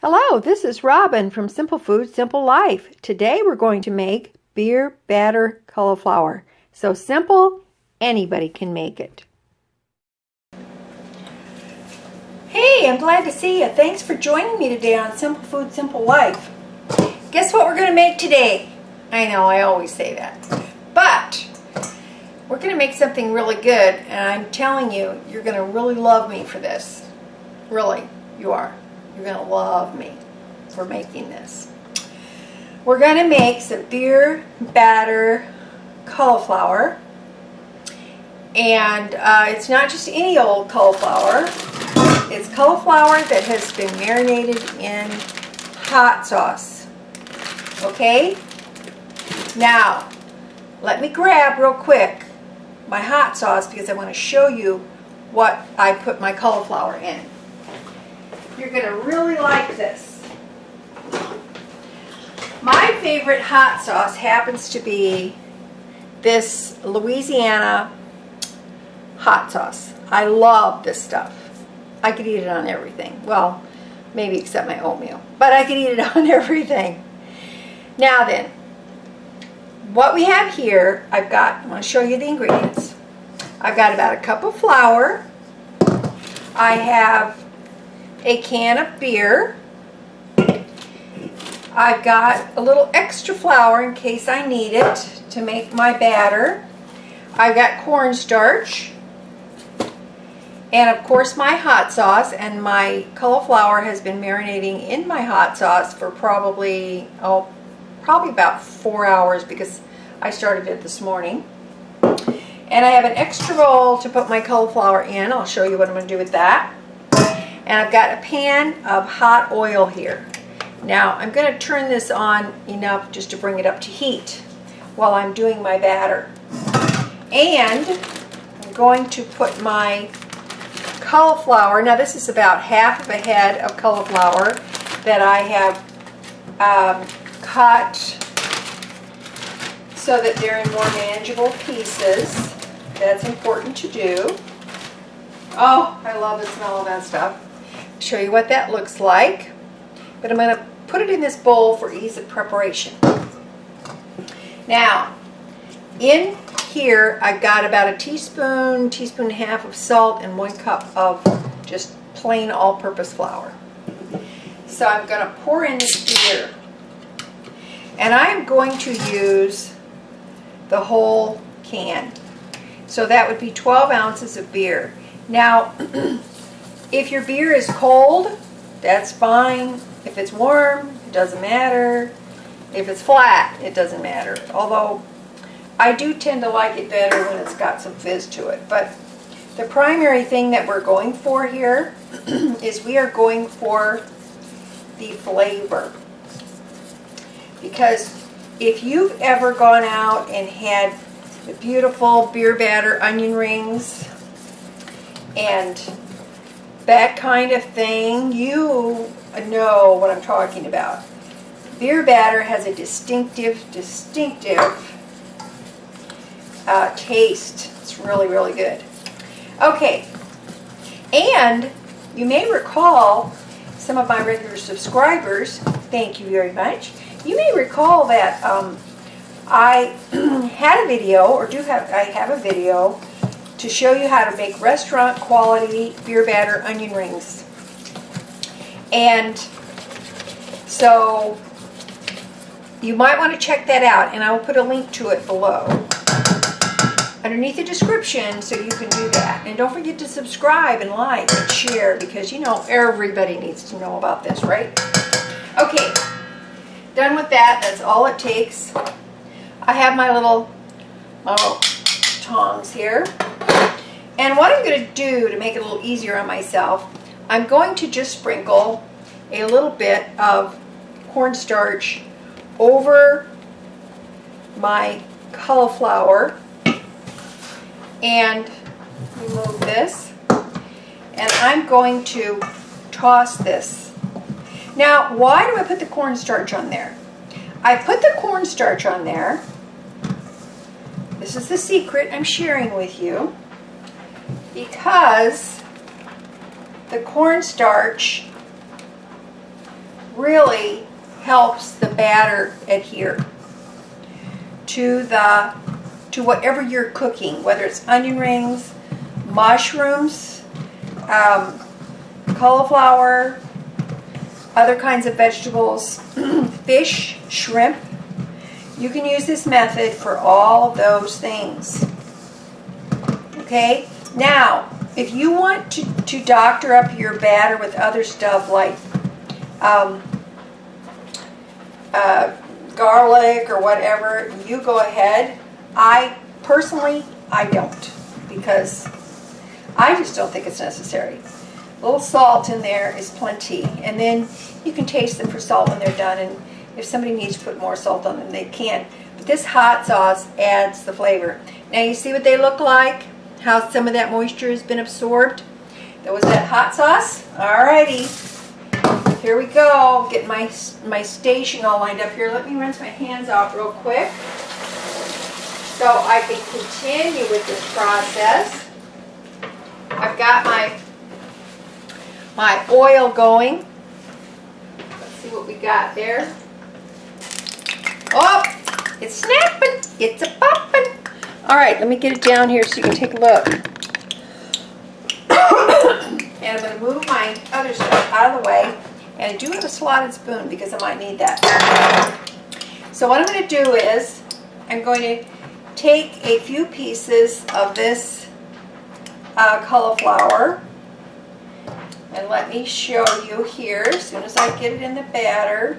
Hello, this is Robin from Simple Food, Simple Life. Today we're going to make beer batter cauliflower. So simple, anybody can make it. Hey, I'm glad to see you. Thanks for joining me today on Simple Food, Simple Life. Guess what we're going to make today? I know, I always say that. But we're going to make something really good, and I'm telling you, you're going to really love me for this. Really, you are. You're going to love me for making this. We're going to make some beer batter cauliflower. And it's not just any old cauliflower. It's cauliflower that has been marinated in hot sauce. Okay? Now, let me grab real quick my hot sauce because I want to show you what I put my cauliflower in. You're going to really like this. My favorite hot sauce happens to be this Louisiana hot sauce. I love this stuff. I could eat it on everything. Well, maybe except my oatmeal. But I could eat it on everything. Now then, what we have here, I'm going to show you the ingredients. I've got about a cup of flour. I have a can of beer. I've got a little extra flour in case I need it to make my batter. I've got cornstarch. And of course my hot sauce, and my cauliflower has been marinating in my hot sauce for probably about 4 hours because I started it this morning. And I have an extra bowl to put my cauliflower in. I'll show you what I'm going to do with that. And I've got a pan of hot oil here. Now I'm going to turn this on enough just to bring it up to heat while I'm doing my batter. And I'm going to put my cauliflower, now this is about half of a head of cauliflower that I have cut so that they're in more manageable pieces. That's important to do. Oh, I love the smell of that stuff. I'll show you what that looks like. But I'm going to put it in this bowl for ease of preparation. Now, in here I've got about a teaspoon and a half of salt and 1 cup of just plain all-purpose flour. So I'm going to pour in this beer. And I'm going to use the whole can. So that would be 12 ounces of beer. Now, if your beer is cold, that's fine. If it's warm, it doesn't matter. If it's flat, it doesn't matter. Although, I do tend to like it better when it's got some fizz to it. But the primary thing that we're going for here is we are going for the flavor. Because if you've ever gone out and had the beautiful beer batter onion rings and that kind of thing, you know what I'm talking about. Beer batter has a distinctive taste. It's really, really good. Okay, and you may recall, some of my regular subscribers, thank you very much, you may recall that I had a video, or I have a video to show you how to make restaurant quality beer batter onion rings. And so you might want to check that out, and I will put a link to it below underneath the description so you can do that. And don't forget to subscribe and like and share because you know everybody needs to know about this, right? Okay, done with that. That's all it takes. I have my little tongs here. And what I'm going to do to make it a little easier on myself, I'm going to just sprinkle a little bit of cornstarch over my cauliflower and remove this. And I'm going to toss this. Now, why do I put the cornstarch on there? I put the cornstarch on there. This is the secret I'm sharing with you. Because the cornstarch really helps the batter adhere to whatever you're cooking, whether it's onion rings, mushrooms, cauliflower, other kinds of vegetables, fish, shrimp. You can use this method for all of those things. Okay? Now, if you want to doctor up your batter with other stuff like garlic or whatever, you go ahead. I don't, because I just don't think it's necessary. A little salt in there is plenty, and then you can taste them for salt when they're done, and if somebody needs to put more salt on them, they can. But this hot sauce adds the flavor. Now you see what they look like? How some of that moisture has been absorbed? That was that hot sauce. Alrighty. Here we go. Get my station all lined up here. Let me rinse my hands off real quick so I can continue with this process. I've got my oil going. Let's see what we got there. Oh, it's snapping. It's a popping. All right, let me get it down here so you can take a look. And I'm going to move my other stuff out of the way. And I do have a slotted spoon because I might need that. So what I'm going to do is I'm going to take a few pieces of this cauliflower, and let me show you here as soon as I get it in the batter.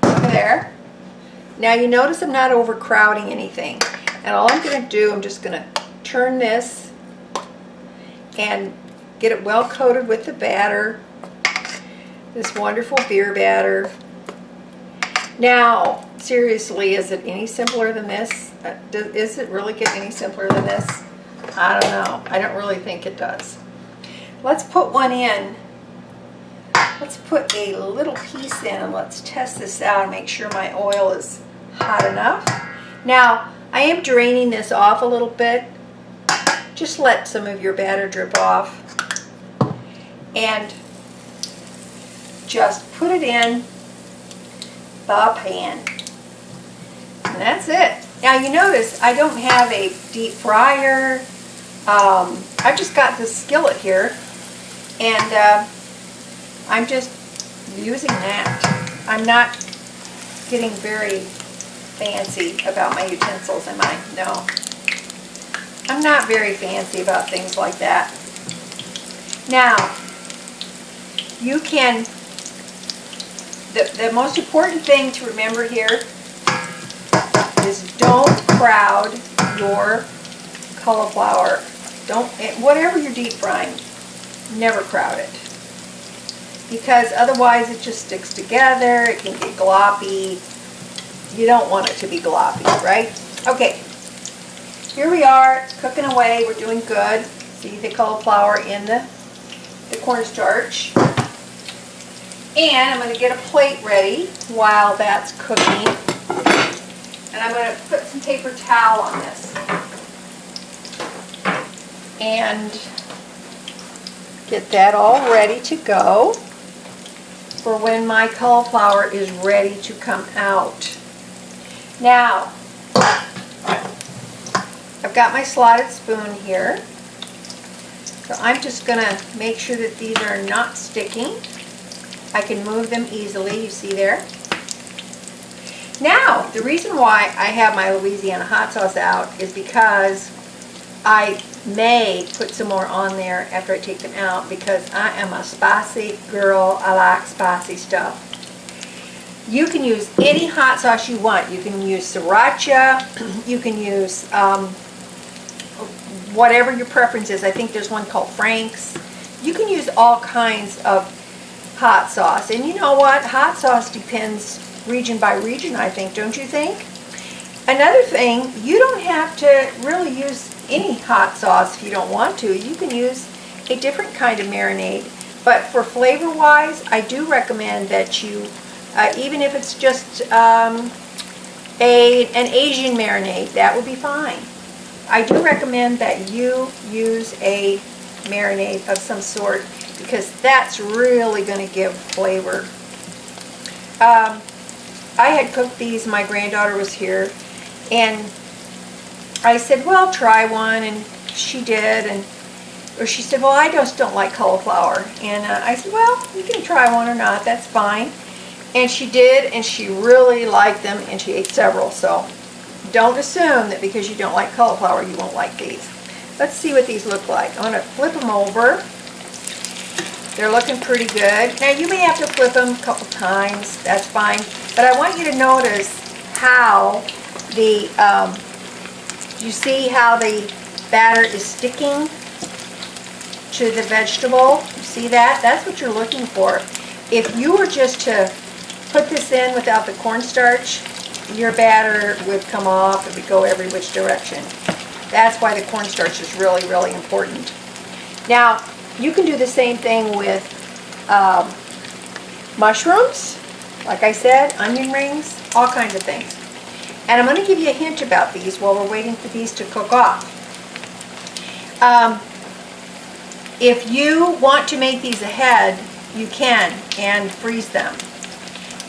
Over there. Now you notice I'm not overcrowding anything, and all I'm going to do, I'm just going to turn this and get it well coated with the batter, this wonderful beer batter. Now, seriously, is it any simpler than this? Is it really get any simpler than this? I don't know. I don't really think it does. Let's put one in. Let's put a little piece in and let's test this out and make sure my oil is hot enough. Now, I am draining this off a little bit. Just let some of your batter drip off. And just put it in the pan. And that's it. Now you notice I don't have a deep fryer. I've just got this skillet here, and I'm just using that. I'm not getting very fancy about my utensils, am I? No. I'm not very fancy about things like that. Now, you can, the most important thing to remember here is don't crowd your cauliflower. Don't, whatever you're deep frying, never crowd it. Because otherwise it just sticks together, it can get gloppy. You don't want it to be gloppy, right? Okay, here we are, cooking away, we're doing good. See the cauliflower in the cornstarch. And I'm going to get a plate ready while that's cooking. And I'm going to put some paper towel on this. And get that all ready to go for when my cauliflower is ready to come out. Now, I've got my slotted spoon here. So I'm just going to make sure that these are not sticking. I can move them easily, you see there. Now, the reason why I have my Louisiana hot sauce out is because I may put some more on there after I take them out, because I am a spicy girl. I like spicy stuff. You can use any hot sauce you want. You can use sriracha, you can use whatever your preference is. I think there's one called Frank's. You can use all kinds of hot sauce. And you know what? Hot sauce depends region by region, I think, don't you think? Another thing, you don't have to really use any hot sauce if you don't want to. You can use a different kind of marinade. But for flavor-wise, I do recommend that you, even if it's just an Asian marinade, that would be fine. I do recommend that you use a marinade of some sort, because that's really going to give flavor. I had cooked these, my granddaughter was here, and I said, well, try one, and she did, or she said, well, I just don't like cauliflower, and I said, well, you can try one or not, that's fine, and she did, and she really liked them, and she ate several, so don't assume that because you don't like cauliflower, you won't like these. Let's see what these look like. I'm going to flip them over. They're looking pretty good. Now, you may have to flip them a couple times, that's fine, but I want you to notice how the, you see how the batter is sticking to the vegetable? You see that? That's what you're looking for. If you were just to put this in without the cornstarch, your batter would come off, it would go every which direction. That's why the cornstarch is really, really important. Now, you can do the same thing with mushrooms, like I said, onion rings, all kinds of things. And I'm going to give you a hint about these while we're waiting for these to cook off. If you want to make these ahead, you can, and freeze them.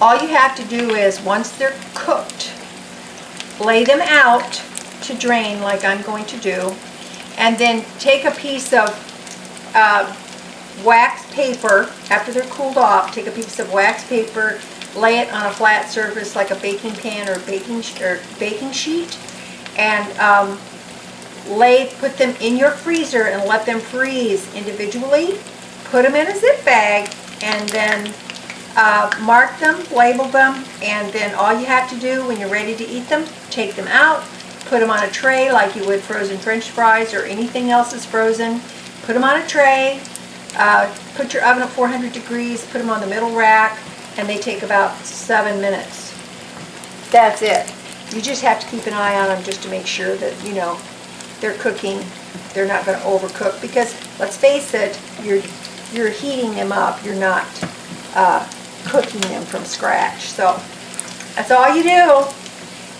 All you have to do is, once they're cooked, lay them out to drain like I'm going to do, and then take a piece of wax paper. After they're cooled off, take a piece of wax paper, lay it on a flat surface like a baking pan or baking sheet, and put them in your freezer and let them freeze individually. Put them in a zip bag, and then mark them, label them, and then all you have to do when you're ready to eat them, take them out, put them on a tray like you would frozen French fries or anything else that's frozen. Put them on a tray, put your oven at 400 degrees, put them on the middle rack, and they take about 7 minutes. That's it. You just have to keep an eye on them just to make sure that, you know, they're cooking. They're not going to overcook, because let's face it, you're heating them up. You're not cooking them from scratch. So that's all you do.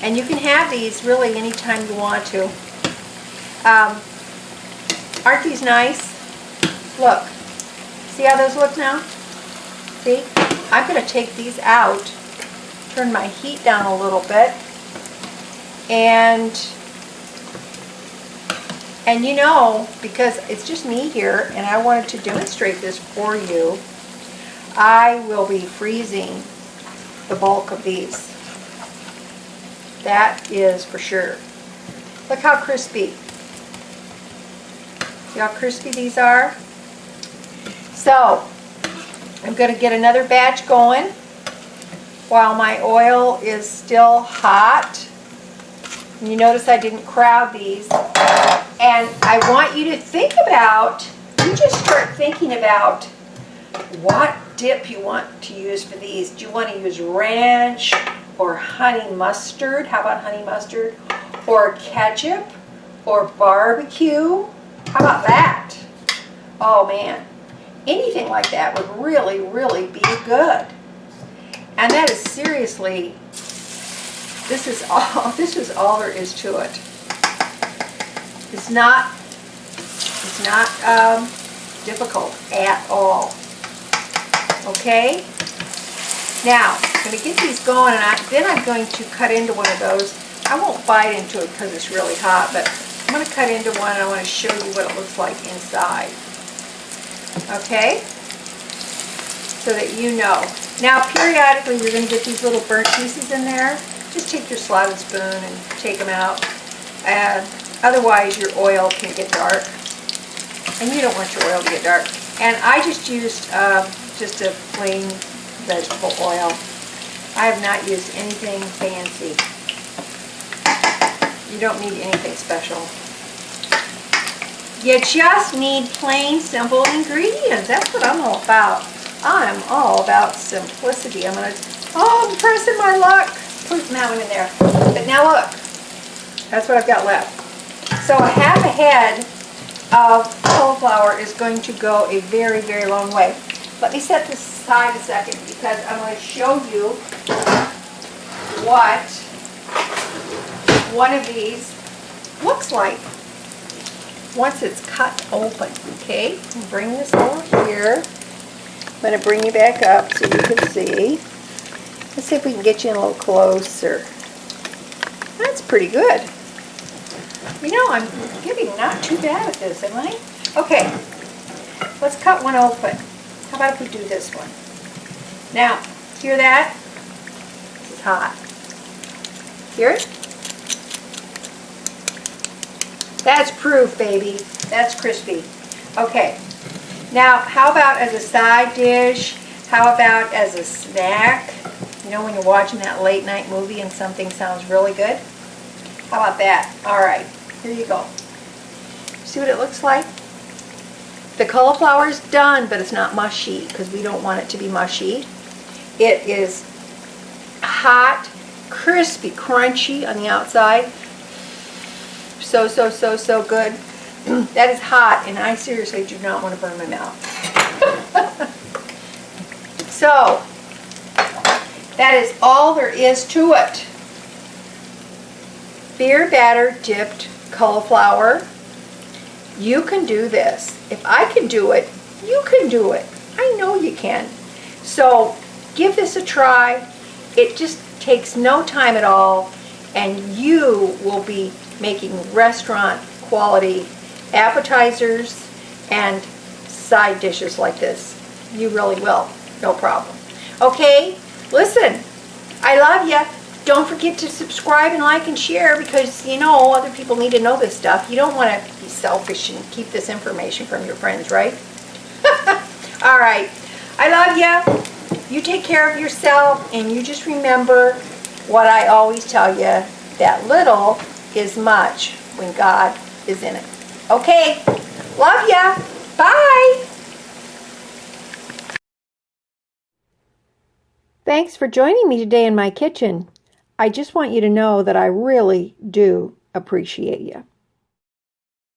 And you can have these really anytime you want to. Aren't these nice? Look. See how those look now? See? I'm going to take these out, turn my heat down a little bit, and you know, because it's just me here and I wanted to demonstrate this for you, I will be freezing the bulk of these. That is for sure. Look how crispy. See how crispy these are? So, I'm going to get another batch going while my oil is still hot. And you notice I didn't crowd these. And I want you to think about, you just start thinking about what dip you want to use for these. Do you want to use ranch or honey mustard? How about honey mustard? Or ketchup? Or barbecue? How about that? Oh man, anything like that would really, really be good. And that is seriously, this is all there is to it. It's not difficult at all. Okay? Now, I'm going to get these going, and then I'm going to cut into one of those. I won't bite into it because it's really hot, but I'm going to cut into one, and I want to show you what it looks like inside. Okay? So that you know. Now, periodically, you're going to get these little burnt pieces in there. Just take your slotted spoon and take them out. And otherwise, your oil can get dark. And you don't want your oil to get dark. And I just used just a plain vegetable oil. I have not used anything fancy. You don't need anything special. You just need plain, simple ingredients. That's what I'm all about. I'm all about simplicity. I'm pressing my luck. Putting that one in there. But now look, that's what I've got left. So a half a head of cauliflower is going to go a very, very long way. Let me set this aside a second because I'm going to show you what one of these looks like. once it's cut open. Okay, bring this over here. I'm going to bring you back up so you can see. Let's see if we can get you in a little closer. That's pretty good. You know, I'm getting not too bad at this, am I? Okay, let's cut one open. How about if we do this one? Now, hear that? This is hot. Hear it? That's proof, baby. That's crispy. Okay. Now, how about as a side dish? How about as a snack? You know when you're watching that late night movie and something sounds really good? How about that? All right. Here you go. See what it looks like? The cauliflower is done, but it's not mushy because we don't want it to be mushy. It is hot, crispy, crunchy on the outside. So good. That is hot, and I seriously do not want to burn my mouth. So, that is all there is to it. Beer batter dipped cauliflower. You can do this. If I can do it, you can do it. I know you can. So, give this a try. It just takes no time at all, and you will be making restaurant quality appetizers and side dishes like this. You really will. No problem. Okay, listen, I love you. Don't forget to subscribe and like and share because, you know, other people need to know this stuff. You don't want to be selfish and keep this information from your friends, right? All right, I love you. You take care of yourself, and you just remember what I always tell you, that little is much when God is in it. Okay, love ya. Bye. Thanks for joining me today in my kitchen. I just want you to know that I really do appreciate you.